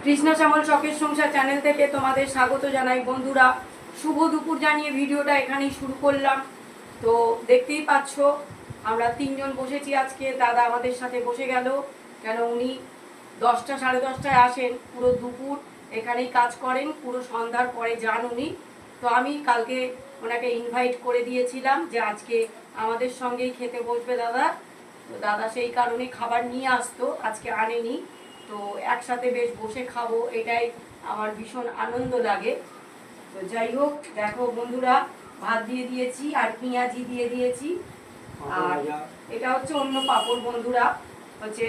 কৃষ্ণা শ্যামল শখের সংসার চ্যানেল থেকে তোমাদের স্বাগত জানাই বন্ধুরা। শুভ দুপুর জানিয়ে ভিডিওটা এখানেই শুরু করলাম। তো দেখতেই পাচ্ছ আমরা তিনজন বসেছি আজকে। দাদা আমাদের সাথে বসে গেল, কেন উনি 10টা সাড়ে 10টায় আসেন, পুরো দুপুর এখানেই কাজ করেন, পুরো সন্ধ্যার পরে যান উনি। তো আমি কালকে ওনাকে ইনভাইট করে দিয়েছিলাম যে আজকে আমাদের সঙ্গেই খেতে বসবে দাদা। তো দাদা সেই কারণে খাবার নিয়ে আসতো, আজকে আনেনি। তো একসাথে বেশ বসে খাবো, এটাই আমার ভীষণ আনন্দ লাগে। তো যাই হোক, দেখো বন্ধুরা, ভাত দিয়ে দিয়েছি আর পেঁয়াজি দিয়ে দিয়েছি। আর এটা হচ্ছে অন্য পাঁপড় বন্ধুরা, হচ্ছে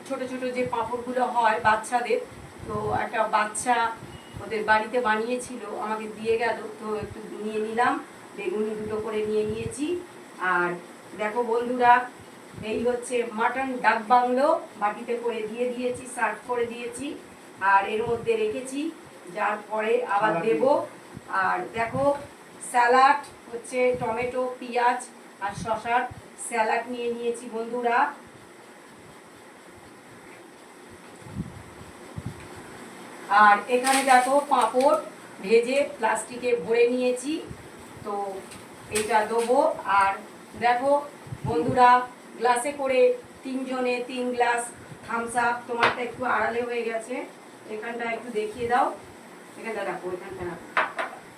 ছোট ছোট যে পাঁপড়গুলো হয় বাচ্চাদের। তো একটা বাচ্চা ওদের বাড়িতে বানিয়েছিল, আমাকে দিয়ে গেল, তো একটু নিয়ে নিলাম। বেগুনি দুটো করে নিয়ে নিয়েছি। আর দেখো বন্ধুরা, এই হচ্ছে মাটন ডাক বাংলো, বাটিতে করে দিয়ে দিয়েছি, সার্ভ করে দিয়েছি। আর এর মধ্যে রেখেছি, যার পরে আবার দেব। আর দেখো স্যালাড হচ্ছে টমেটো, পেঁয়াজ আর শসার স্যালাড নিয়ে নিয়েছি বন্ধুরা। আর এখানে দেখো পাঁপড় ভেজে প্লাস্টিকে ভরে নিয়েছি, তো এটা দেবো। আর দেখো বন্ধুরা, গ্লাসে করে তিনজনে 3 গ্লাস থামস আপ। তোমারটা একটু আড়ালে হয়ে গেছে, এখানটা একটু দেখিয়ে দাও, এখানটা রাখো, এখানটা রাখো।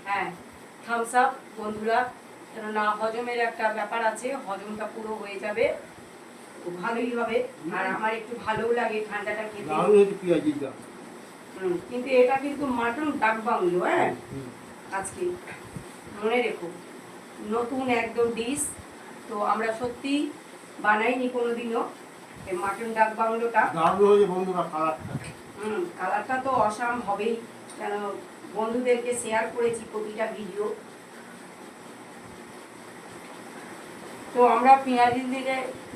হ্যাঁ, থামস আপ বন্ধুরা, কেননা হজমের একটা ব্যাপার আছে, হজমটা পুরো হয়ে যাবে, ভালোই হবে। আর আমার একটু ভালোও লাগে ঠান্ডাটা খেতে। কিন্তু এটা কিন্তু মাটন ডাক বাংলো, হ্যাঁ আজকে মনে রেখো, নতুন একদম ডিশ। তো আমরা সত্যি বানাইনি কোনোদিনও এই মাটন ডাক বাংলোটা। কালারটা তো অসাম হবেই, কেন বন্ধুদেরকে শেয়ার করেছি প্রতিটা ভিডিও। তো আমরা পেঁয়াজি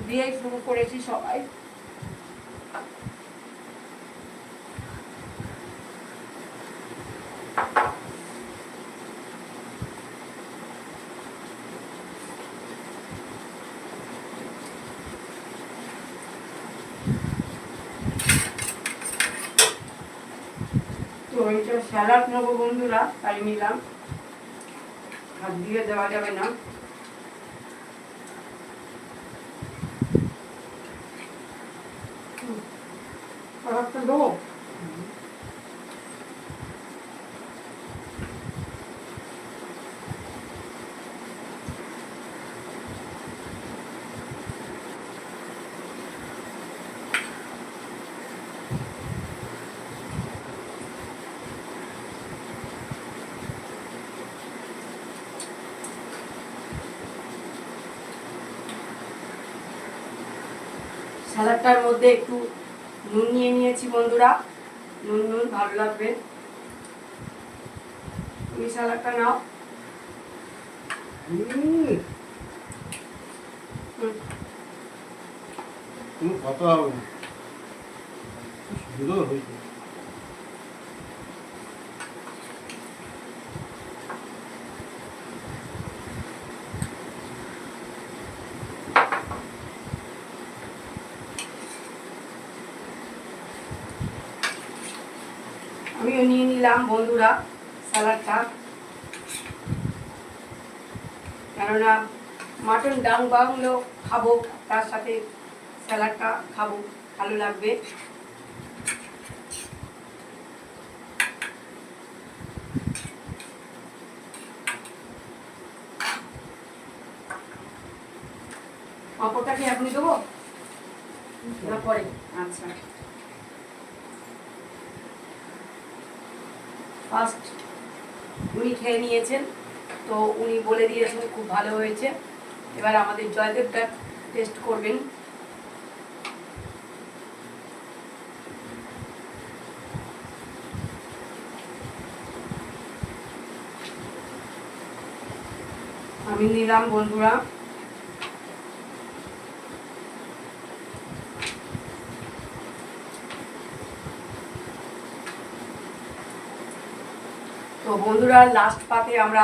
দিয়ে শুরু করেছি সবাই। তো এইটা স্যালাড নেবো বন্ধুরা, তাই নিলাম, হাত দিয়ে দেওয়া যাবে না। স্যালাডটা দেবো। স্যালাডটার মধ্যে একটু নুন নিয়ে নিয়েছি বন্ধুরা, নুন নুন ভালো লাগবে। তুমি স্যালাডটা নাও। কথা হবে না, সুন্দর হয়েছে। আমিও নিয়ে নিলাম বন্ধুরা স্যালাডটা, কেননা মাটন ডাং বাংলো খাবো, তার সাথে স্যালাডটা খাবো, ভালো লাগবে। পাঁপড়টা কি এখনই দেবো না পরে? আচ্ছা, ফার্স্ট উনি খেয়ে নিয়েছেন, তো উনি বলে দিয়েছেন খুব ভালো হয়েছে। এবার আমাদের জয়দেবটা টেস্ট করবেন। আমি নিলাম বন্ধুরা। তো বন্ধুরা, লাস্ট পাতে আমরা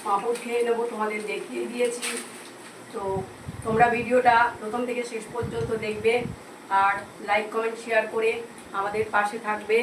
পাঁপড় খেয়ে নেবো, তোমাদের দেখিয়ে দিয়েছি। তো তোমরা ভিডিওটা প্রথম থেকে শেষ পর্যন্ত দেখবে। আর লাইক কমেন্ট শেয়ার করে আমাদের পাশে থাকবে।